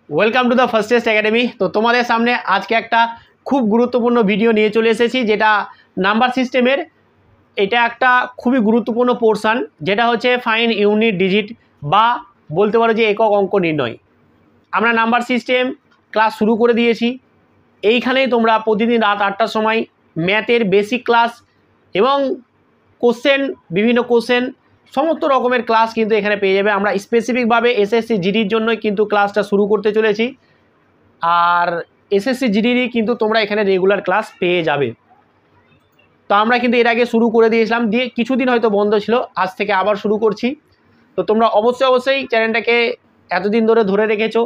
Welcome to the fastest academy. তো তোমাদের সামনে আজকে একটা খুব গুরুত্বপূর্ণ ভিডিও নিয়ে চলে এসেছি, যেটা নাম্বার সিস্টেমের এটা একটা খুবই গুরুত্বপূর্ণ পোর্শন, যেটা হচ্ছে ফাইন্ড ইউনিট ডিজিট বা বলতে পারো যে একক অঙ্ক নির্ণয়। আমরা নাম্বার সিস্টেম ক্লাস শুরু করে দিয়েছি। এইখানেই তোমরা প্রতিদিন রাত 8টার সময় ম্যাথের বেসিক ক্লাস এবং কোশ্চেন, বিভিন্ন কোশ্চেন, সমস্ত রকমের ক্লাস কিন্তু এখানে পেয়ে যাবে। আমরা স্পেসিফিকভাবে এসএসসি জিডির জন্য কিন্তু ক্লাসটা শুরু করতে চলেছি, আর এসএসসি জিডিরই কিন্তু তোমরা এখানে রেগুলার ক্লাস পেয়ে যাবে। তো আমরা কিন্তু এর আগে শুরু করে দিয়েছিলাম, দিয়ে কিছুদিন হয়তো বন্ধ ছিল, আজ থেকে আবার শুরু করছি। তো তোমরা অবশ্যই চ্যানেলটাকে এতদিন ধরে রেখেছো,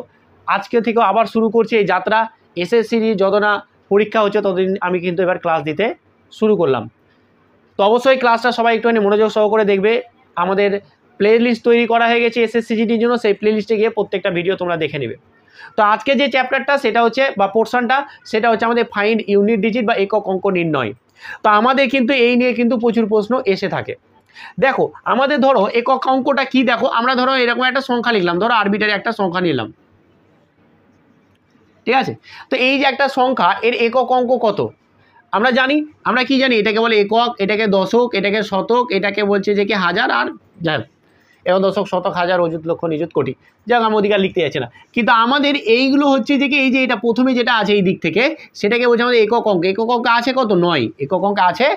আজকে থেকেও আবার শুরু করছি এই যাত্রা। এসএসসির যত না পরীক্ষা হচ্ছে ততদিন আমি কিন্তু এবার ক্লাস দিতে শুরু করলাম। তো অবশ্যই ক্লাসটা সবাই একটুখানি মনোযোগ সহকারে দেখবে। আমাদের প্লে লিস্ট তৈরি করা হয়ে গেছে এসএসসি জিডির জন্য, সেই প্লে লিস্টে গিয়ে প্রত্যেকটা ভিডিও তোমরা দেখে নেবে। তো আজকে যে চ্যাপ্টারটা সেটা হচ্ছে বা পোর্শনটা সেটা হচ্ছে আমাদের ফাইন্ড ইউনিট ডিজিট বা একক অঙ্ক নির্ণয়। তো আমাদের কিন্তু এই নিয়ে কিন্তু প্রচুর প্রশ্ন এসে থাকে। দেখো আমাদের ধরো একক অঙ্কটা কি, দেখো আমরা ধরো এরকম একটা সংখ্যা লিখলাম, ধরো আরবিটারি একটা সংখ্যা নিলাম, ঠিক আছে। তো এই যে একটা সংখ্যা, এর একক অঙ্ক কত আমরা জানি। আমরা কি জানি? এটাকে বলে একক, এটাকে দশক, এটাকে শতক, এটাকে বলছে যে কি হাজার, আর যাই এবং দশক, শতক, হাজার, অযুত, লক্ষ, নিযুত, কোটি। যাক আমি অধিকার লিখতে যাচ্ছি না, কিন্তু আমাদের এইগুলো হচ্ছে যে কি এই যে এটা প্রথমে যেটা আছে এই দিক থেকে সেটাকে বলছে আমাদের একক অঙ্ক। একক অঙ্ক আছে কত? 9। একক অঙ্ক আছে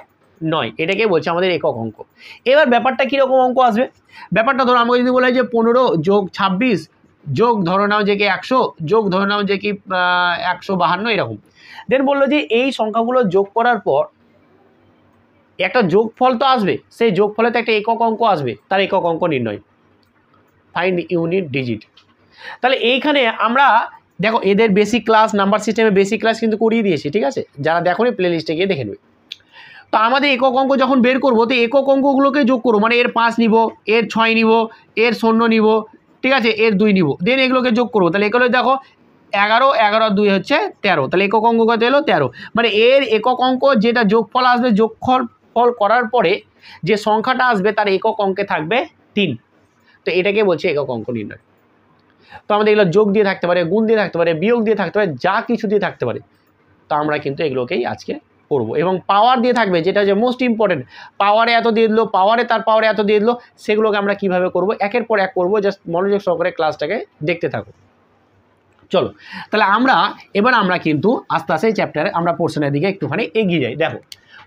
9, এটাকে বলছে আমাদের একক অঙ্ক। এবার ব্যাপারটা কীরকম অঙ্ক আসবে? ব্যাপারটা ধরো আমাকে যদি বলা হয় যে 15 যোগ 26 যোগ ধরো নাও যে কি 100 যোগ ধরো নাও যে কি 152 এরকম। দেন বললো যে এই সংখ্যাগুলো যোগ করার পর একটা যোগফল তো আসবে, সেই যোগফলে তো একটা একক অঙ্ক আসবে, তার একক অঙ্ক নির্ণয়, ফাইন্ড ইউনিট ডিজিট। তাহলে এইখানে আমরা দেখো এদের বেসিক ক্লাস, নাম্বার সিস্টেমে বেসিক ক্লাস কিন্তু করিয়ে দিয়েছি, ঠিক আছে। যারা দেখোনি প্লে লিস্টে গিয়ে দেখে নেবে। তো আমাদের একক অঙ্ক যখন বের করবো, তো একক অঙ্কগুলোকে যোগ করবো, মানে এর 5 নিব, এর 6 নিব, এর 0 নিব, ঠিক আছে, এর 2 নিব, দেন এগুলোকে যোগ করবো। তাহলে এগুলো দেখো 11, 11 আর 2 হচ্ছে 13, তাহলে একক অঙ্ক কত এলো? 13। মানে এর একক অঙ্ক যেটা যোগফল আসবে, যোগফল করার পরে যে সংখ্যাটা আসবে তার একক অঙ্কে থাকবে 3। তো এটাকে বলছে একক অঙ্ক নির্ণয়। তো আমাদের এগুলো যোগ দিয়ে থাকতে পারে, গুণ দিয়ে থাকতে পারে, বিয়োগ দিয়ে থাকতে পারে, যা কিছু দিয়ে থাকতে পারে। তো আমরা কিন্তু এগুলোকেই আজকে করব। এবং পাওয়ার দিয়ে থাকবে, যেটা যে মোস্ট ইম্পর্টেন্ট, পাওয়ারে এত দিয়ে দিলো, পাওয়ারে তার পাওয়ারে এত দিয়ে দিলো, সেগুলোকে আমরা কিভাবে করব একের পর এক করবো। জাস্ট মনোযোগ সহকারে ক্লাসটাকে দেখতে থাকো। চলো তাহলে এবার আমরা কিন্তু আস্তে আস্তে এই চ্যাপ্টারে আমরা পোর্শনের দিকে একটুখানি এগিয়ে যাই। দেখো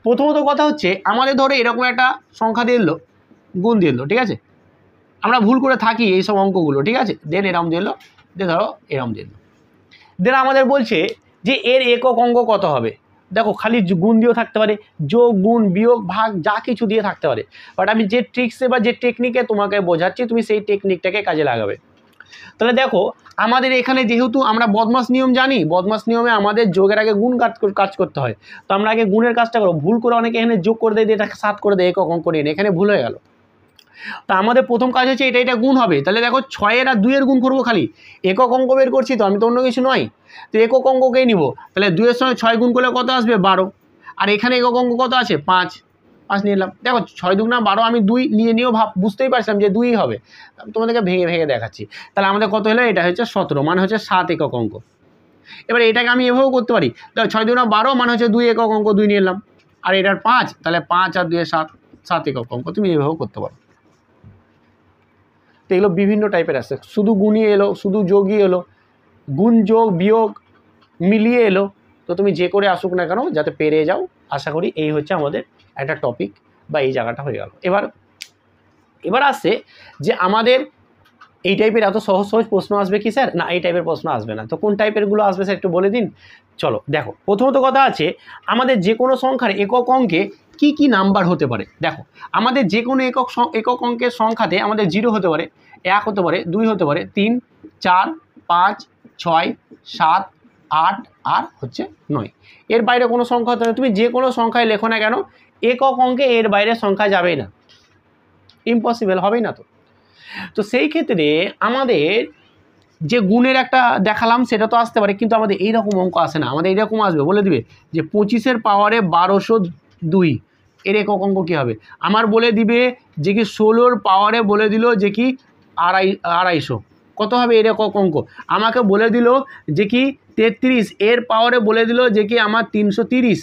প্রথমত কথা হচ্ছে আমাদের ধরো এরকম একটা সংখ্যা দিয়ে দিলো, গুণ দিয়ে দিলো, ঠিক আছে। আমরা ভুল করে থাকি এই সব অঙ্কগুলো, ঠিক আছে। দেন এরম দিয়ে দিলো, দেন ধরো এরম দিয়ে দিলো, দেন আমাদের বলছে যে এর একক অঙ্ক কত হবে। দেখো খালি গুণ দিয়েও থাকতে পারে, যোগ, গুণ, বিয়োগ, ভাগ, যা কিছু দিয়ে থাকতে পারে। বাট আমি যে ট্রিক্সে বা যে টেকনিকে তোমাকে বোঝাচ্ছি, তুমি সেই টেকনিকটাকে কাজে লাগাবে। তাহলে দেখো আমাদের এখানে যেহেতু আমরা বদমাস নিয়ম জানি, বদমাস নিয়মে আমাদের যোগের আগে গুণ কাজ করতে হয়। তো আমরা আগে গুণের কাজটা করবো। ভুল করে অনেকে এখানে যোগ করে দেয়, এটা 7 করে দেয়, একক অঙ্ক নিয়ে এখানে ভুল হয়ে গেল। তা আমাদের প্রথম কাজ হচ্ছে এটা গুণ হবে। তাহলে দেখো 6 আর 2 এর গুণ করবো, খালি একক অঙ্ক বের করছি, তো আমি তো অন্য কিছু নয়। তো একক অঙ্ককেই নিব। তাহলে 2 এর সঙ্গে 6 গুণ করলে কত আসবে? 12। আর এখানে একক অঙ্ক কত আছে? 5 নিলাম। দেখো 6 দুগুণা 12, আমি 2 নিয়েও বুঝতেই পারছিলাম যে 2ই হবে। আমি তোমাদেরকে ভেঙে দেখাচ্ছি। তাহলে আমাদের কত হলো? এটা হচ্ছে 17, মানে হচ্ছে 7 একক অঙ্ক। এবার এটাকে আমি এভাবেও করতে পারি। দেখো 6 দুগুণা 12, মানে হচ্ছে 2 একক অঙ্ক, 2 নিয়ে এলাম। আর এটার 5, তাহলে 5 আর 2 7 একক অঙ্ক। তুমি এভাবেও করতে পারো। তো এগুলো বিভিন্ন টাইপের আছে, শুধু গুণই এলো, শুধু যোগই এলো, গুণ যোগ বিয়োগ মিলিয়ে এলো। তো তুমি যে করে আসুক না কেন যাতে পেরে যাও, আশা করি এই হচ্ছে আমাদের একটা টপিক বা এই জায়গাটা হয়ে গেল। এবার আসছে যে আমাদের এই টাইপের এত সহজ প্রশ্ন আসবে কি স্যার? না, এই টাইপের প্রশ্ন আসবে না। তো কোন টাইপেরগুলো আসবে স্যার একটু বলে দিন। চলো দেখো প্রথমত কথা আছে আমাদের যে কোনো সংখ্যার একক অঙ্কে কি কি নাম্বার হতে পারে। দেখো আমাদের যে কোনো একক অঙ্কের সংখ্যাতে আমাদের 0 হতে পারে, 1 হতে পারে, 2 হতে পারে, 3, 4, 5, 6, 7, 8 আর হচ্ছে 9। এর বাইরে কোনো সংখ্যা হতে পারে। তুমি যে কোনো সংখ্যায় লেখো না কেন, একক অঙ্কে এর বাইরে সংখ্যা যাবেই না, ইম্পসিবল, হবেই না। তো সেই ক্ষেত্রে আমাদের যে গুণের একটা দেখালাম সেটা তো আসতে পারে, কিন্তু আমাদের এইরকম অঙ্ক আসে না। আমাদের এইরকম আসবে, বলে দিবে যে 25-এর পাওয়ারে 1202 এর একক অঙ্ক কী হবে। আমার বলে দিবে যে কি 16-র পাওয়ারে বলে দিল যে কি 250, কত হবে এর একক অঙ্ক? আমাকে বলে দিল যে কি 33, এর পাওয়ারে বলে দিল যে কি আমার 330,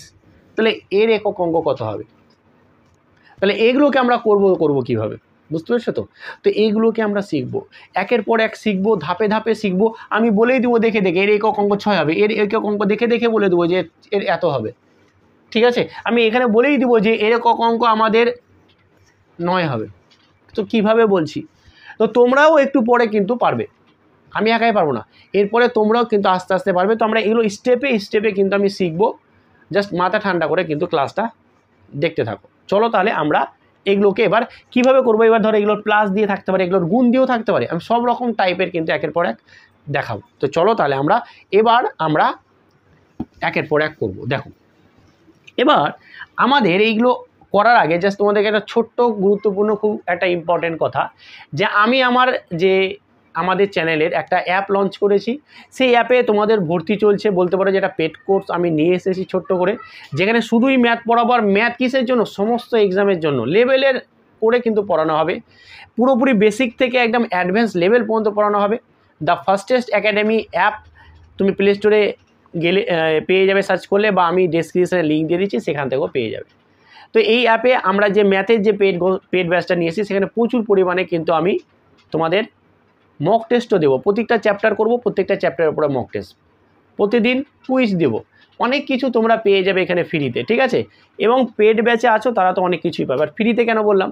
তাহলে এর একক অঙ্ক কত হবে? তাহলে এগুলোকে আমরা করব কিভাবে, বুঝতে পারছো তো? তো এইগুলোকে আমরা শিখবো, একের পর এক শিখবো, ধাপে ধাপে শিখবো। আমি বলেই দেবো দেখে দেখে এর একক অঙ্ক 6 হবে, এর একক অঙ্ক দেখে দেখে বলে দেবো যে এর এত হবে, ঠিক আছে? আমি এখানে বলেই দিব যে এর একক অঙ্ক আমাদের 9 হবে। তো কিভাবে বলছি, তো তোমরাও একটু পরে কিন্তু পারবে, আমি একাই পারবো না, এরপরে তোমরাও কিন্তু আস্তে আস্তে পারবে। তো আমরা এগুলো স্টেপে স্টেপে কিন্তু আমি শিখবো, জাস্ট মাথা ঠান্ডা করে কিন্তু ক্লাসটা দেখতে থাকো। চলো তাহলে আমরা এগুলোকে এবার কিভাবে করবো, এবার ধরো এগুলোর প্লাস দিয়ে থাকতে পারে, এগুলোর গুণ দিয়েও থাকতে পারে, আমি সব রকম টাইপের কিন্তু একের পর এক দেখাবো। তো চলো তাহলে আমরা একের পর এক করবো। দেখো এবার আমাদের এইগুলো করার আগে জাস্ট তোমাদেরকে একটা ছোট্ট গুরুত্বপূর্ণ খুব একটা ইম্পর্টেন্ট কথা, যে আমি আমাদের চ্যানেলের একটা অ্যাপ লঞ্চ করেছি। সেই অ্যাপে তোমাদের ভর্তি চলছে, বলতে পারো যে একটা পেড কোর্স আমি নিয়ে এসেছি ছোট্ট করে, যেখানে শুধুই ম্যাথ পড়াবো। আর ম্যাথ কিসের জন্য? সমস্ত এক্সামের জন্য লেভেলের করে কিন্তু পড়ানো হবে, পুরোপুরি বেসিক থেকে একদম অ্যাডভান্স লেভেল পর্যন্ত পড়ানো হবে। দ্য ফাস্টেস্ট একাডেমি অ্যাপ তুমি প্লে স্টোরে গেলে পেয়ে যাবে সার্চ করলে, বা আমি ডেসক্রিপশনে লিঙ্ক দিয়ে দিচ্ছি, সেখান থেকেও পেয়ে যাবে। তো এই অ্যাপে আমরা যে ম্যাথের যে পেড ব্যাচটা নিয়েছি, সেখানে প্রচুর পরিমাণে কিন্তু আমি তোমাদের মক টেস্টও দেবো, প্রত্যেকটা চ্যাপ্টার করব, প্রত্যেকটা চ্যাপ্টারের উপরে মক টেস্ট, প্রতিদিন কুইজ দেবো, অনেক কিছু তোমরা পেয়ে যাবে এখানে ফ্রিতে, ঠিক আছে? এবং পেড ব্যাচে আছো তারা তো অনেক কিছুই পাবে। আর ফ্রিতে কেন বললাম,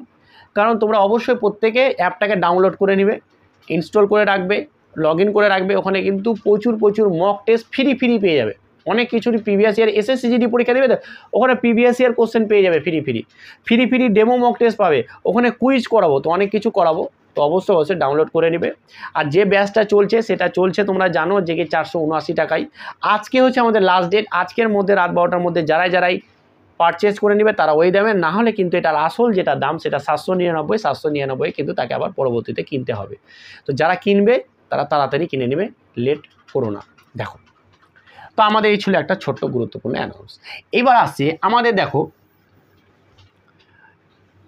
কারণ তোমরা অবশ্যই প্রত্যেকে অ্যাপটাকে ডাউনলোড করে নেবে, ইনস্টল করে রাখবে, লগ ইন করে রাখবে। ওখানে কিন্তু প্রচুর মক টেস্ট ফ্রি পেয়ে যাবে, অনেক কিছুরই প্রিভিয়াস ইয়ার এসএসসিজিডি পরীক্ষা দেবে তো ওখানে প্রিভিয়াস ইয়ার কোশ্চেন পেয়ে যাবে ফ্রি ডেমো মক টেস্ট পাবে, ওখানে কুইজ করাবো, তো অনেক কিছু করাবো। তো অবশ্যই ডাউনলোড করে নেবে। আর যে ব্যাচটা চলছে সেটা চলছে তোমরা জানো যে কি 479 টাকায়। আজকে হচ্ছে আমাদের লাস্ট ডেট, আজকের মধ্যে রাত 12টার মধ্যে যারাই পারচেস করে নেবে তারা ওই দামে, না হলে কিন্তু এটার আসল যেটা দাম সেটা 799 কিন্তু তাকে আবার পরবর্তীতে কিনতে হবে। তো যারা কিনবে তারা তাড়াতাড়ি কিনে নেবে, লেট করো না। দেখো তো আমাদের এই ছিল একটা ছোট্ট গুরুত্বপূর্ণ অ্যানাউন্স। এবার আসছে আমাদের, দেখো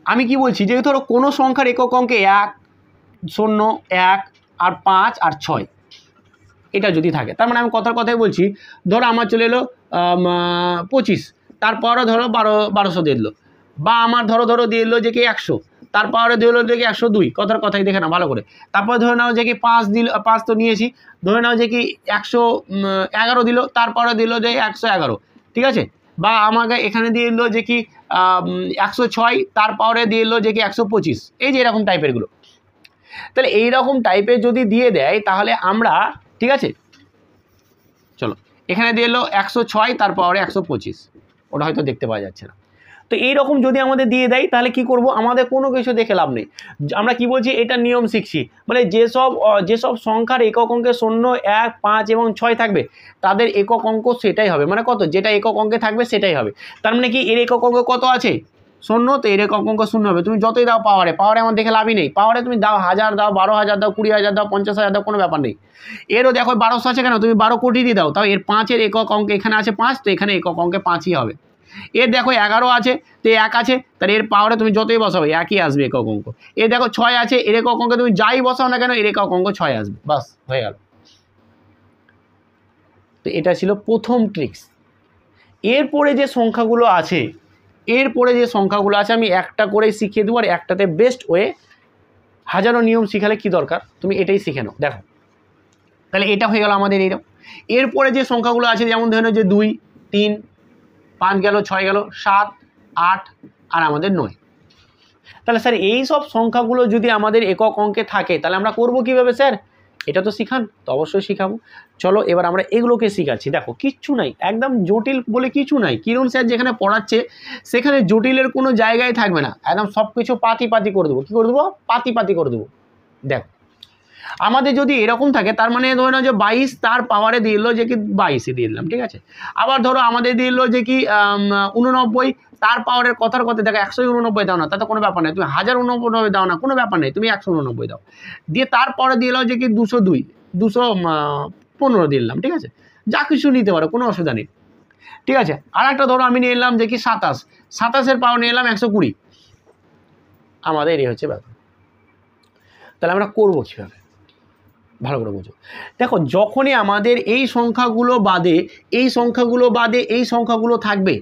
আমি কি বলছি, যে ধরো কোনো সংখ্যার একক অঙ্কে 1, 0, 1 আর 5 আর 6 এটা যদি থাকে, তার মানে আমি কথাই বলছি, ধরো আমার চলে এলো 25, তারপরে ধরো 1200 দিয়ে দিল, বা আমার ধরো দিয়ে দিল যে কি 100, তারপরে দিল যে কি 102, কথাই দেখে না ভালো করে। তারপরে ধরে নাও যে কি 5 দিল, 5 তো নিয়েছি, ধরে নাও যে কি 111 দিল, তারপরে দিল যে 111, ঠিক আছে? বা আমাকে এখানে দিয়ে দিল যে কি 106, তারপরে দিয়ে দিল যে কি 125, এই যে এরকম টাইপেরগুলো। তাহলে এইরকম টাইপের যদি দিয়ে দেয় তাহলে আমরা, ঠিক আছে, চলো এখানে দিয়ে এলো 106, তারপরে 125, ওটা হয়তো দেখতে পাওয়া যাচ্ছে না। তো এইরকম যদি আমাদের দিয়ে দেয় তাহলে কি করব, আমাদের কোনো কিছু দেখে লাভ নেই। আমরা কি বলছি, এটা নিয়ম শিখছি, মানে যেসব সংখ্যার একক অঙ্কে 0, 1, 5 এবং 6 থাকবে তাদের একক অঙ্ক সেটাই হবে, মানে কত, যেটা একক অঙ্কে থাকবে সেটাই হবে। তার মানে কি এর একক অঙ্ক কত আছে, 0, তো এর একক অঙ্ক 0 হবে। তুমি যতই দাও পাওয়ারে আমার দেখে লাভই নেই, পাওয়ারে তুমি দাও 1000 দাও, 12,000 দাও, 20,000 দাও, 50,000 দাও, কোনো ব্যাপার নেই। এরও দেখো 1200 আছে কেন, তুমি 12 কোটি দিয়ে দাও, তাও এর 5-এর একক অঙ্ক এখানে আছে 5, তো এখানে একক অঙ্কে 5ই হবে। এর দেখো 11 আছে, তো 1 আছে, তাহলে এর পাওয়ারে তুমি যতই বসাবে 1ই আসবে একক অঙ্ক। এর দেখো 6 আছে, এর একক অঙ্কে তুমি যাই বসাও না কেন এর একক অঙ্ক 6 আসবে, বাস হয়ে গেল। তো এটা ছিল প্রথম ট্রিক্স। এরপরে যে সংখ্যাগুলো আছে আমি একটা করে শিখিয়ে দেবো, আর একটাতে বেস্ট ওয়ে, হাজারো নিয়ম শিখালে কি দরকার, তুমি এটাই শিখে নাও। দেখো তাহলে এটা হয়ে গেল আমাদের এইরকম। এরপরে যে সংখ্যাগুলো আছে, যেমন ধরে নাও যে 2, 3, 5 গেল, 6 গেল, 7, 8 আর আমাদের 9। তাহলে স্যার এই সব সংখ্যাগুলো যদি আমাদের একক অঙ্কে থাকে তাহলে আমরা করব কিভাবে স্যার, এটা তো শিখান, তো অবশ্যই শিখাবো। চলো এবার আমরা এগুলোকে শিখাচ্ছি। দেখো কিচ্ছু নাই, একদম জটিল বলে কিছু নাই। কিরণ স্যার যেখানে পড়াচ্ছে সেখানে জটিলের কোনো জায়গায় থাকবে না, একদম সব কিছু পাতি করে দেবো। কী করে দেবো, পাতি করে দেবো। দেখো আমাদের যদি এরকম থাকে তার মানে ধরে নাও যে 22 তার পাওয়ারে দিয়ে দিল যে কি 22 দিয়ে দিলাম, ঠিক আছে? আবার ধরো আমাদের দিয়ে দিল যে কি 89 তার পাওয়ারের কথার কথা, দেখো 189 দাও না, তাতে কোনো ব্যাপার নেই, তুমি 1089 দাও না, কোনো ব্যাপার নেই, তুমি 189 দাও, দিয়ে তারপরে দিয়ে দিল যে কি 202, 215 দিয়ে দিলাম, ঠিক আছে? যা কিছু নিতে পারো, কোনো অসুবিধা নেই, ঠিক আছে? আর একটা ধরো আমি নিয়ে নিলাম যে কি 27 পাওয়ার নিয়ে নিলাম 120, আমাদের এই হচ্ছে ব্যাপার। তাহলে আমরা করবো কীভাবে, ভালো করে বোঝো। দেখো যখনই আমাদের এই সংখ্যাগুলো বাদে এই সংখ্যাগুলো থাকবে,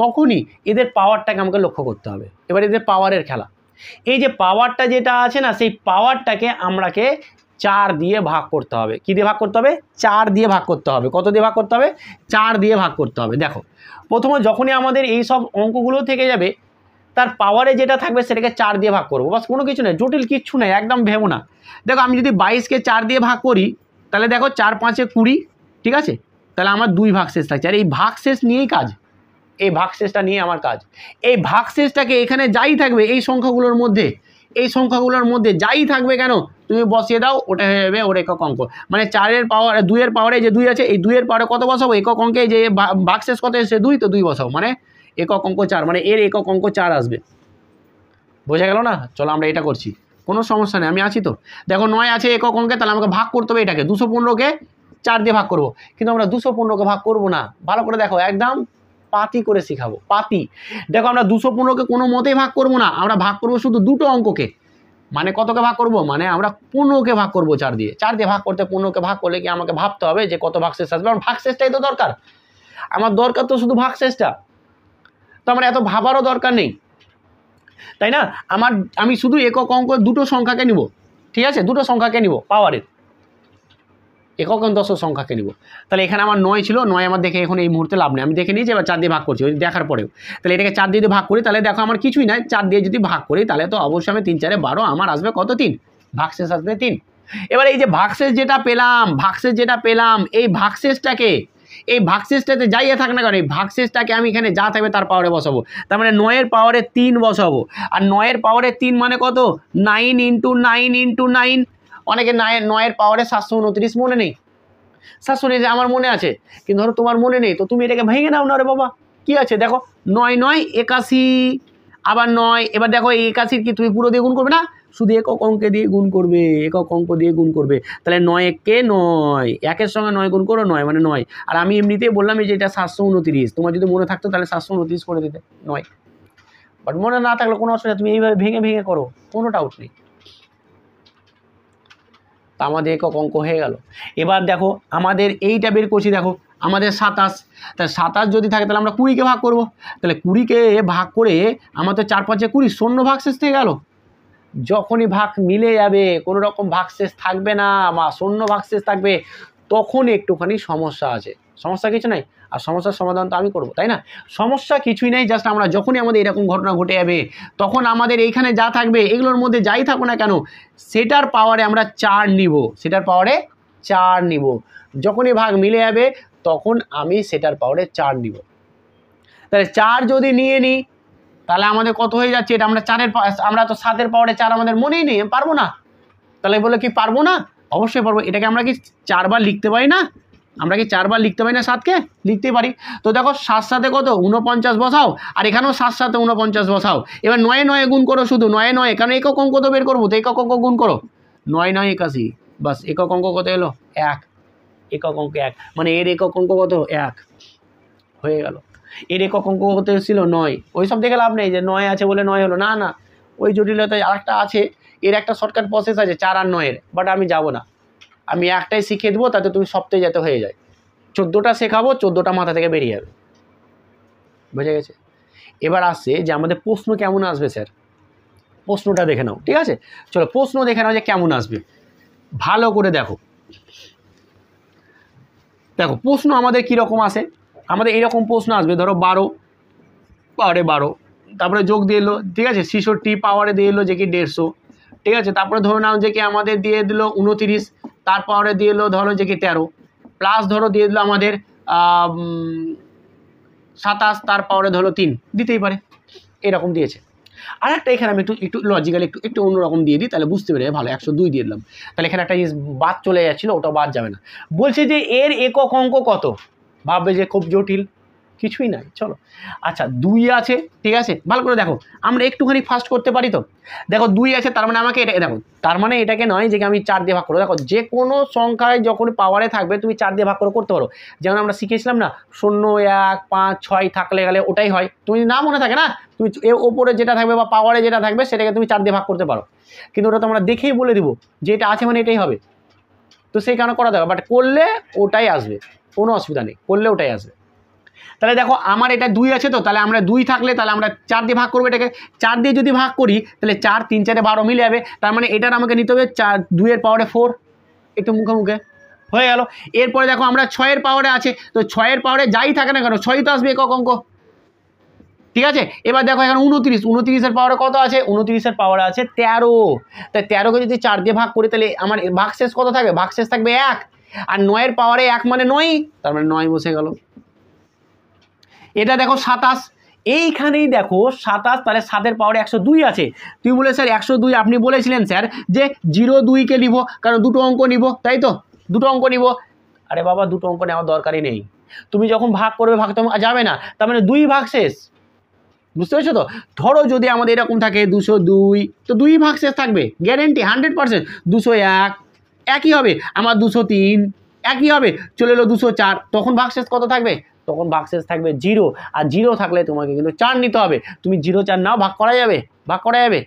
তখনই এদের পাওয়ারটাকে আমাকে লক্ষ্য করতে হবে। এবার এদের পাওয়ারের খেলা, এই যে পাওয়ারটা যেটা আছে না, সেই পাওয়ারটাকে আমরাকে 4 দিয়ে ভাগ করতে হবে। কী দিয়ে ভাগ করতে হবে? 4 দিয়ে ভাগ করতে হবে। কত দিয়ে ভাগ করতে হবে? 4 দিয়ে ভাগ করতে হবে। দেখো প্রথমে যখনই আমাদের এই সব অঙ্কগুলো থেকে যাবে, তার পাওয়ারে যেটা থাকবে সেটাকে 4 দিয়ে ভাগ করবো, বাস, কোনো কিছু নেই, জটিল কিচ্ছু নেই, একদম ভেবো না। দেখো আমি যদি 22কে 4 দিয়ে ভাগ করি, তাহলে দেখো 4 5 20, ঠিক আছে, তাহলে আমার 2 ভাগশেষ থাকছে। আর এই ভাগশেষ নিয়েই কাজ, এই ভাগশেষটা নিয়ে আমার কাজ। এই ভাগশেষটাকে এখানে যাই থাকবে এই সংখ্যাগুলোর মধ্যে যাই থাকবে কেন, তুমি বসিয়ে দাও, ওটা হয়ে যাবে ওর একক অঙ্ক। মানে 4-এর পাওয়ার 2-এর পাওয়ারে যে 2 আছে, এই 2-এর পাওয়ারে কত বসাবো? একক অঙ্কে যে ভাগশেষ কত এসে 2, তো 2 বসাবো, মানে একক অঙ্ক 4, মানে এর একক অঙ্ক 4 আসবে। বোঝা গেল না? চলো আমরা এটা করছি, কোনো সমস্যা নেই, আমি আছি তো। দেখো 9 আছে একক অঙ্কে, তাহলে আমাকে ভাগ করতে হবে এটাকে, 215কে 4 দিয়ে ভাগ করবো। কিন্তু আমরা 215কে ভাগ করবো না, ভালো করে দেখো, একদম পাতি করে শিখাবো, পাতি। দেখো আমরা 215কে কোনো মতেই ভাগ করবো না, আমরা ভাগ করবো শুধু দুটো অঙ্ককে। মানে কতকে ভাগ করবো? মানে আমরা 15কে ভাগ করবো 4 দিয়ে। 4 দিয়ে ভাগ করতে 15কে ভাগ করলে কি আমাকে ভাবতে হবে যে কত ভাগশেষ আসবে? আমার ভাগশেষটাই তো দরকার, আমার দরকার তো শুধু ভাগশেষটা, তো আমার এত ভাবারও দরকার নেই, তাই না? আমি শুধু একক অঙ্ক দুটো সংখ্যাকে নিব, ঠিক আছে, দুটো সংখ্যাকে নিব, পাওয়ারের একক দশক সংখ্যাকে নিব। তাহলে এখানে আমার 9 ছিল, 9 আমার দেখে এখন এই মুহূর্তে লাভ নেই, আমি দেখে নিয়েছি, এবার 4 দিয়ে ভাগ করছি, ওই দেখার পরেও। তাহলে এটাকে 4 দিয়ে ভাগ করি, তাহলে দেখো আমার কিছুই নাই, 4 দিয়ে যদি ভাগ করি তাহলে তো অবশ্যই আমি 3 4 12, আমার আসবে কত? 3, ভাগশেষ আসবে 3। এবার এই যে ভাগশেষ যেটা পেলাম, এই ভাগশেষটাতে যাইয়ে থাক না কেন, এই ভাগশেষটাকে আমি এখানে যা থাকবে তার পাওয়ারে বসাবো। তার মানে 9-এর পাওয়ারে 3 বসাবো, আর 9-এর পাওয়ারে 3 মানে কত? 9 × 9 × 9। অনেকে 9-এর পাওয়ারে 729 মনে নেই, 729 আমার মনে আছে, কিন্তু ধরো তোমার মনে নেই, তো তুমি এটাকে ভেঙে নাও না রে বাবা, কি আছে দেখো, 9 9 81, আবার 9, এবার দেখো এই 81 কি তুমি পুরো দিয়ে গুণ করবে না, শুধু একক অঙ্কে দিয়ে গুণ করবে, একক অঙ্ক দিয়ে গুণ করবে। তাহলে 9 1 9, 1-এর সঙ্গে 9 গুণ করো, 9 মানে 9। আর আমি এমনিতেই বললাম যে এটা 729, তোমার যদি মনে থাকতো তাহলে 729 করে দিতে 9, বাট মনে না থাকলে কোনো অসুবিধা, তুমি এইভাবে ভেঙে ভেঙে করো, কোনো ডাউট নেই। তা আমাদের একক অঙ্ক হয়ে গেল। এবার দেখো আমাদের এইটা বের করছি, দেখো আমাদের 27, তাহলে 27 যদি থাকে তাহলে আমরা 20কে ভাগ করব। তাহলে 20কে ভাগ করে আমার তো 4 5 20, শূন্য ভাগশেষ থেকে গেল। যখনই ভাগ মিলে যাবে, কোনো রকম ভাগশেষ থাকবে না বা শূন্য ভাগশেষ থাকবে, তখন একটুখানি সমস্যা আছে। সমস্যা কিছু নাই, আর সমস্যার সমাধান তো আমি করব, তাই না? সমস্যা কিছুই নেই, জাস্ট আমরা যখনই আমাদের এরকম ঘটনা ঘটে যাবে, তখন আমাদের এইখানে যা থাকবে, এগুলোর মধ্যে যাই থাকুক না কেন, সেটার পাওয়ারে আমরা 4 নিব, সেটার পাওয়ারে 4 নিব। যখনই ভাগ মিলে যাবে তখন আমি সেটার পাওয়ারে 4 নিব। তাহলে 4 যদি নিয়ে নিই তাহলে আমাদের কত হয়ে যাচ্ছে? এটা আমরা তো 7-এর পাওয়ারে 4 আমাদের মনেই নেই, পারবো না। তাহলে বলে কি পারবো না? অবশ্যই পারবো। এটাকে আমরা কি 4 বার লিখতে পারি না? আমরা কি 4 বার লিখতে পারি না 7কে? লিখতে পারি। তো দেখো 7 7 কত? 49 বসাও, আর এখানেও 7 7 49 বসাও। এবার 9 9 গুণ করো, শুধু 9 9, কারণ একক অঙ্ক তো বের করবো, তো একক অঙ্ক গুণ করো, 9 9 81, বাস, একক অঙ্ক কত এলো? 1, একক অঙ্ক 1, মানে এর একক অঙ্ক কত? 1 হয়ে গেল। এর একক অঙ্ক কত ছিল? 9। ওই সব দেখে লাভ নেই যে 9 আছে বলে 9 হলো, না না, ওই জটিলতায় আরেকটা আছে, এর একটা শর্টকাট প্রসেস আছে 4 আর 9-এর, বাট আমি যাব না, আমি একটাই শিখিয়ে দেবো, তাতে তুমি সপ্তাহে যেতে হয়ে যায়। 14টা শেখাবো, 14টা মাথা থেকে বেরিয়ে যাবে। বুঝে গেছে? এবার আসছে যে আমাদের প্রশ্ন কেমন আসবে স্যার, প্রশ্নটা দেখে নাও, ঠিক আছে? চলো প্রশ্ন দেখে নাও যে কেমন আসবে, ভালো করে দেখো। দেখো প্রশ্ন আমাদের কীরকম আসে, আমাদের এইরকম প্রশ্ন আসবে, ধরো 12 পাওয়ারে 12, তারপরে যোগ দিয়ে এলো, ঠিক আছে, 66 পাওয়ারে দিয়ে এলো যে কি 150, ঠিক আছে, তারপরে ধরো নাও যে কি আমাদের দিয়ে দিল 29, তার পাওয়ারে দিয়ে এলো ধরো যে কি 13, প্লাস ধরো দিয়ে দিল আমাদের 27, তার পাওয়ারে ধরো 3, দিতেই পারে, এরকম দিয়েছে। আর একটা এখানে আমি একটু লজিক্যালি একটু অন্যরকম দিয়ে দিই, তাহলে বুঝতে পেরে ভালো, 102 দিয়ে দিলাম, তাহলে এখানে একটা জিনিস বাদ চলে যাচ্ছিলো, ওটা বাদ যাবে না। বলছে যে এর একক অঙ্ক কত, ভাববে যে খুব জটিল, কিছুই নাই, চলো। আচ্ছা 2 আছে, ঠিক আছে, ভালো করে দেখো, আমরা একটুখানি ফাস্ট করতে পারি তো। দেখো 2 আছে, তার মানে আমাকে এটা দেখো, তার মানে এটাকে নয় যে আমি 4 দিয়ে ভাগ করবো। দেখো যে কোনো সংখ্যায় যখন পাওয়ারে থাকবে তুমি 4 দিয়ে ভাগ করে করতে পারো, যেমন আমরা শিখেছিলাম না, 0 1 5 6 থাকলে গেলে ওটাই হয়, তুমি না মনে থাকে না, তুমি এর ওপরে যেটা থাকবে বা পাওয়ারে যেটা থাকবে সেটাকে তুমি 4 দিয়ে ভাগ করতে পারো, কিন্তু ওটা তো আমরা দেখেই বলে দিব যে এটা আছে মানে এটাই হবে। তো সেই কারণে করা দরকার, বাট করলে ওটাই আসবে, কোনো অসুবিধা নেই, করলে ওটাই আসবে। তাহলে দেখো আমার এটা 2 আছে, তো তাহলে আমরা 2 থাকলে তাহলে আমরা 4 দিয়ে ভাগ করবো এটাকে, 4 দিয়ে যদি ভাগ করি তাহলে 4 3 4 12 মিলে যাবে, তার মানে এটার আমাকে নিতে হবে 4 2 এর পাওয়ারে 4, একটু মুখে মুখে হয়ে গেল। এরপরে দেখো আমরা 6 এর পাওয়ারে আছে, তো 6 এর পাওয়ারে যাই থাকে না কেন 6ই তো আসবে একক অঙ্ক, ঠিক আছে। এবার দেখো এখানে 29 এর পাওয়ারে কত আছে, 29 এর পাওয়ারে আছে 13, তাই 13কে যদি 4 দিয়ে ভাগ করি তাহলে আমার ভাগশেষ কত থাকবে, ভাগশেষ থাকবে 1, আর 9 এর পাওয়ারে 1 মানে 9, তার মানে 9 বসে গেল। এটা দেখো 27, এইখানেই দেখো 27, তাহলে 7 এর পাওয়ারে 102 আছে। তুই বলে স্যার 102, আপনি বলেছিলেন স্যার যে 0-2কে নিব, কারণ দুটো অঙ্ক নিব, তাই তো, দুটো অঙ্ক নিব। আরে বাবা দুটো অঙ্ক নেওয়ার দরকারই নেই, তুমি যখন ভাগ করবে ভাগ তো যাবে না, তার মানে 2 ভাগশেষ, বুঝতে পেরেছো তো। ধরো যদি আমাদের এরকম থাকে 202, তো 2 ভাগশেষ থাকবে গ্যারেন্টি 100%। 201 একই হবে, আমার 203 একই হবে, চলে এলো 204, তখন ভাগশেষ কত থাকবে, তখন ভাগশেষ থাকবে 0, আর 0 থাকলে তোমাকে কিন্তু 4 নিতে হবে। তুমি 0 4 নাও, ভাগ করা যাবে, ভাগ করা যাবে,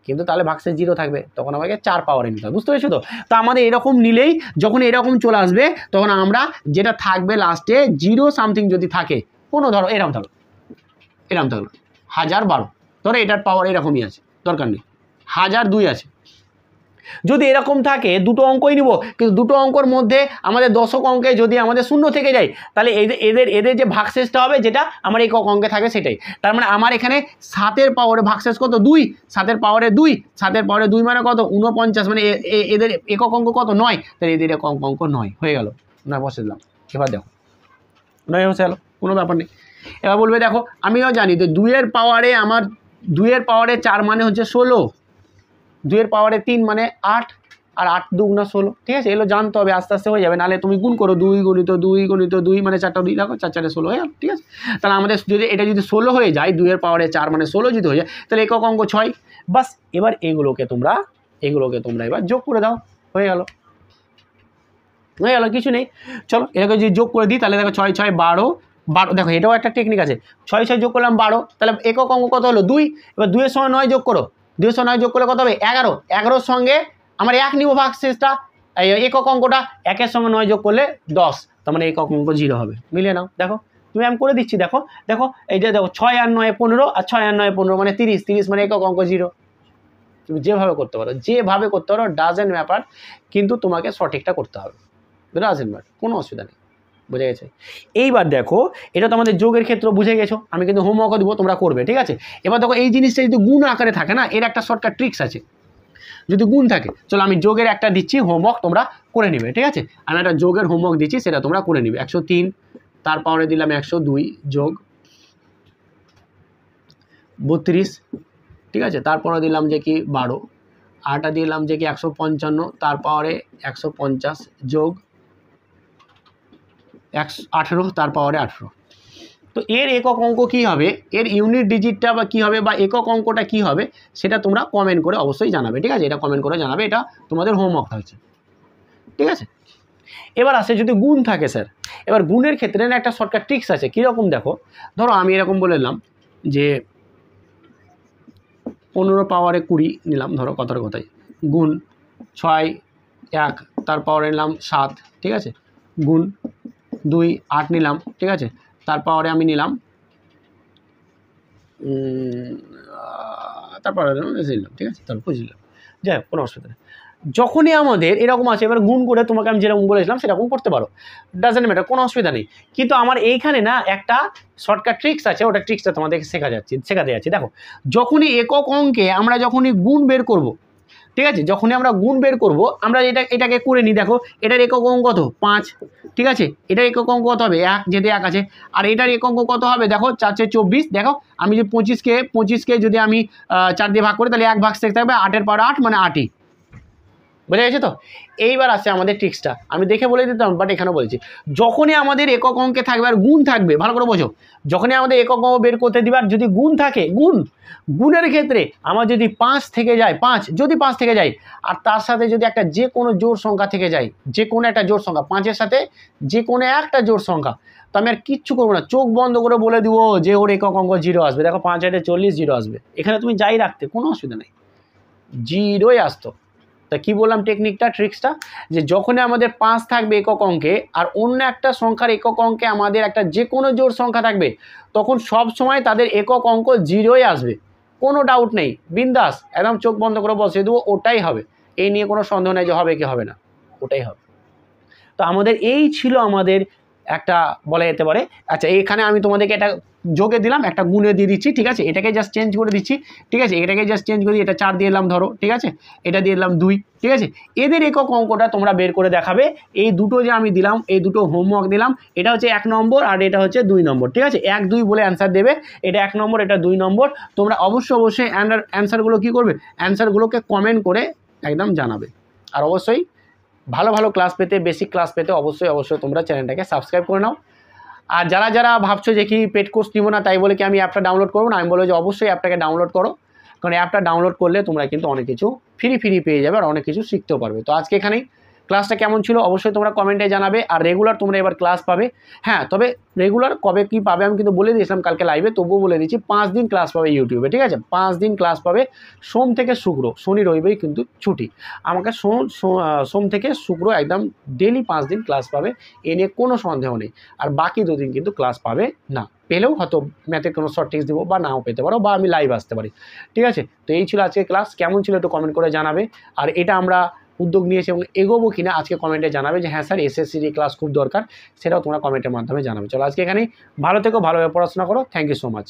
কিন্তু তাহলে ভাগশেষ 0 থাকবে, তখন আমাকে 4 পাওয়ারে নিতে হবে, বুঝতে পেরেছো তো। তো আমাদের এরকম নিলেই যখন এরকম চলে আসবে তখন আমরা যেটা থাকবে লাস্টে 0 সামথিং যদি থাকে, কোনো ধরো এরকম থাকলো 1012, ধরো এটার পাওয়ার এরকমই আছে, দরকার নেই 1002 আছে। যদি এরকম থাকে দুটো অঙ্কই নিব, কিন্তু দুটো অঙ্কর মধ্যে আমাদের দশক অঙ্কে যদি আমাদের 0 থেকে যায় তাহলে এদের যে ভাগশেষটা হবে যেটা আমার একক অঙ্কে থাকে সেটাই। তার মানে আমার এখানে 7 এর পাওয়ারে ভাগশেষ কত 2, 7 এর পাওয়ারে 2, 7 এর পাওয়ারে 2 মানে কত 49, মানে এদের একক অঙ্ক কত 9, তাহলে এদের একক অঙ্ক 9 হয়ে গেল, 9 বসে দিলাম। এবার দেখো 9 বসে গেল, কোনো ব্যাপার নেই। এবার বলবে দেখো আমিও জানি তো 2 এর পাওয়ারে আমার 2 এর পাওয়ারে 4 মানে হচ্ছে 16, 2 এর পাওয়ারে 3 মানে 8, আর 8 দুগুণা 16, ঠিক আছে। এগুলো জানতে হবে, আস্তে আস্তে হয়ে যাবে, নাহলে তুমি গুণ করো 2 গুণিত 2 মানে 4টা 2 দেখো 4 4 16 হয়ে গেল, ঠিক আছে। তাহলে আমাদের যদি এটা যদি 16 হয়ে যায়, 2 এর পাওয়ারে 4 মানে 16 যদি হয়ে যায়, তাহলে একক অঙ্ক 6, বাস। এবার এগুলোকে তোমরা এবার যোগ করে দাও, হয়ে গেল কিছু নেই। চলো এটাকে যদি যোগ করে দিই তাহলে দেখো 6 6 12, দেখো এটাও একটা টেকনিক আছে, 6 6 যোগ করলাম 12, তাহলে একক অঙ্ক কত হলো 2। এবার 2 এর সঙ্গে 9 যোগ করো, 2 এর সঙ্গে 9 যোগ করলে কত হবে 11, 11-র সঙ্গে আমার 1 নিব ভাগশেষটা, একক অঙ্কটা 1 এর সঙ্গে 9 যোগ করলে 10, তার মানে একক অঙ্ক 0 হবে। মিলিয়ে নাও, দেখো তুমি আমি করে দিচ্ছি, দেখো দেখো এইটা দেখো 6 আর 9 15, আর 6 আর 9 15 মানে 30, 30 মানে একক অঙ্ক 0। তুমি যেভাবে করতে পারো ডাজেন্ট ব্যাপার, কিন্তু তোমাকে সঠিকটা করতে হবে, ডাজেন্ট ব্যাপার, কোনো অসুবিধা নেই, বুঝে গেছে। এইবার দেখো এটা তো আমাদের যোগের ক্ষেত্র বুঝে গেছো, আমি কিন্তু হোমওয়ার্কও দিব, তোমরা করবে, ঠিক আছে। এবার দেখো এই জিনিসটা যদি গুণ আকারে থাকে না, এর একটা শর্টকাট ট্রিক্স আছে, যদি গুণ থাকে, চলো আমি যোগের একটা দিচ্ছি হোমওয়ার্ক, তোমরা করে নিবে, ঠিক আছে। আমি একটা যোগের হোমওয়ার্ক দিচ্ছি, সেটা তোমরা করে নিবে। 103 তার পাওয়ারে দিলাম 102 যোগ 32, ঠিক আছে, তারপরে দিলাম যে কি 12, আরটা দিলাম যে কি 155 তার পাওয়ারে 150 যোগ 18 তার পাওয়ারে 18। তো এর একক অঙ্ক কী হবে, এর ইউনিট ডিজিটটা বা কী হবে, বা একক অঙ্কটা কী হবে, সেটা তোমরা কমেন্ট করে অবশ্যই জানাবে, ঠিক আছে। এটা কমেন্ট করে জানাবে, এটা তোমাদের হোমওয়ার্ক থাকছে, ঠিক আছে। এবার আসে যদি গুণ থাকে স্যার, এবার গুণের ক্ষেত্রে না একটা শর্টকাট ট্রিক্স আছে, কীরকম দেখো, ধরো আমি এরকম বলে নিলাম যে 15 পাওয়ারে 20 নিলাম, ধরো কথার কথাই, গুণ 6 1 তার পাওয়ারে নিলাম 7, ঠিক আছে, গুণ 2 8 নিলাম, ঠিক আছে, তার পাওয়ারে আমি নিলাম তারপরে নিলাম, ঠিক আছে, তারপর বুঝলাম, যাই হোক কোনো অসুবিধা নেই। যখনই আমাদের এরকম আছে, এবার গুণ করে তোমাকে আমি যেরকম বলেছিলাম সেরকম করতে পারো, ডাজেন্ট ম্যাটার, কোনো অসুবিধা নেই। কিন্তু আমার এইখানে না একটা শর্টকাট ট্রিক্স আছে, ওটা ট্রিক্সটা তোমাদের শেখাতে যাচ্ছি। দেখো যখনই একক অঙ্কে আমরা যখনই গুণ বের করব, ঠিক আছে, যখনই আমরা গুণ বের করব, আমরা এটাকে করে নিই, দেখো এটার একক অঙ্ক কত 5, ঠিক আছে, এটার একক অঙ্ক কত হবে 1, যেতে 1 আছে, আর এটার একক অঙ্ক কত হবে দেখো 4 4 24, দেখো আমি যে 25কে যদি আমি 4 দিয়ে ভাগ করি তাহলে 1 ভাগ শেষ থাকবে, 8 এর পাওয়ার 8 মানে 8ই, বোঝা গেছে তো। এইবার আসছে আমাদের ট্রিক্সটা, আমি দেখে বলে দিতাম বাট এখানে বলছি, যখনই আমাদের একক অঙ্কে থাকবে আর গুণ থাকবে, ভালো করে বোঝো, যখনই আমাদের একক অঙ্ক বের করতে দিবে আর যদি গুণ থাকে, গুণের ক্ষেত্রে আমার যদি 5 থেকে যায়, 5 যদি 5 থেকে যায়, আর তার সাথে যদি একটা যে কোনো জোড় সংখ্যা থেকে যায়, যে কোনো একটা জোড় সংখ্যা, 5-এর সাথে যে কোনো একটা জোড় সংখ্যা, তো আমি আর কিচ্ছু করবো না, চোখ বন্ধ করে বলে দিব যে ওর একক অঙ্ক 0 আসবে। দেখো 5 8 40 0 আসবে, এখানে তুমি যাই রাখতে কোনো অসুবিধা নেই, 0ই আসতো, তা কী বললাম টেকনিকটা, ট্রিক্সটা, যে যখনই আমাদের 5 থাকবে একক অঙ্কে আর অন্য একটা সংখ্যার একক অঙ্কে আমাদের একটা যে কোনো জোড় সংখ্যা থাকবে, তখন সব সময় তাদের একক অঙ্ক 0ই আসবে, কোনো ডাউট নেই, বিন্দাস একদম চোখ বন্ধ করে বসিয়ে দেবো, ওটাই হবে, এই নিয়ে কোনো সন্দেহ নেই যে হবে কি হবে না, ওটাই হবে। তো আমাদের এই ছিল আমাদের একটা বলা যেতে পারে। আচ্ছা এখানে আমি তোমাদেরকে এটা যোগে দিলাম, একটা গুণে দিয়ে দিচ্ছি, ঠিক আছে, এটাকে জাস্ট চেঞ্জ করে দিচ্ছি, ঠিক আছে, এটাকে জাস্ট চেঞ্জ করে দিয়ে এটা 4 দিয়ে দিলাম ধরো, ঠিক আছে, এটা দিয়ে দিলাম 2, ঠিক আছে। এদের একক অঙ্কটা তোমরা বের করে দেখাবে, এই দুটো যে আমি দিলাম, এই দুটো হোমওয়ার্ক দিলাম, এটা হচ্ছে 1 নম্বর আর এটা হচ্ছে 2 নম্বর, ঠিক আছে, 1 2 বলে অ্যান্সার দেবে, এটা 1 নম্বর এটা 2 নম্বর। তোমরা অবশ্যই অ্যান্সারগুলো কী করবে, অ্যান্সারগুলোকে কমেন্ট করে একদম জানাবে। আর অবশ্যই ভালো ভালো ক্লাস পেতে, বেসিক ক্লাস পেতে অবশ্যই তোমরা চ্যানেলটাকে সাবস্ক্রাইব করে নাও। আর যারা ভাবছো যে কি পেড কোর্স নিব না তাই বলে কি আমি অ্যাপটা ডাউনলোড করবো না, আমি বলবো যে অবশ্যই অ্যাপটাকে ডাউনলোড করো, কারণ অ্যাপটা ডাউনলোড করলে তোমরা কিন্তু অনেক কিছু ফ্রি পেয়ে যাবে আর অনেক কিছু শিখতেও পারবে। তো আজকে এখানেই, ক্লাসটা কেমন ছিল অবশ্যই তোমরা কমেন্টে জানাবে। আর রেগুলার তোমরা এবার ক্লাস পাবে, হ্যাঁ, তবে রেগুলার কবে কি পাবে আমি কিন্তু বলে দিয়েছিলাম কালকে লাইভে, তবুও বলে দিচ্ছি 5 দিন ক্লাস পাবে ইউটিউবে, ঠিক আছে, 5 দিন ক্লাস পাবে, সোম থেকে শুক্র, শনি রবিবারই কিন্তু ছুটি, আমাকে সোম থেকে শুক্র একদম ডেলি 5 দিন ক্লাস পাবে, এ নিয়ে কোনো সন্দেহ নেই। আর বাকি 2 দিন কিন্তু ক্লাস পাবে না, পেলেও হয়তো ম্যাথের কোনো শর্ট টিক্স দেবো বা নাও পেতে পারো, বা আমি লাইভ আসতে পারি, ঠিক আছে। তো এই ছিল আজকে ক্লাস, কেমন ছিল একটু কমেন্ট করে জানাবে। আর এটা আমরা উদ্যোগ নিয়েছি এবং এগোবো কিনা আজকে কমেন্টে জানাবে, যে হ্যাঁ স্যার এসএসসির এই ক্লাস খুব দরকার, সেটাও তোমরা কমেন্টের মাধ্যমে জানাবে। চলো আজকে এখানেই, ভালো থেকো, ভালোভাবে পড়াশোনা করো, থ্যাংক ইউ সো মাচ।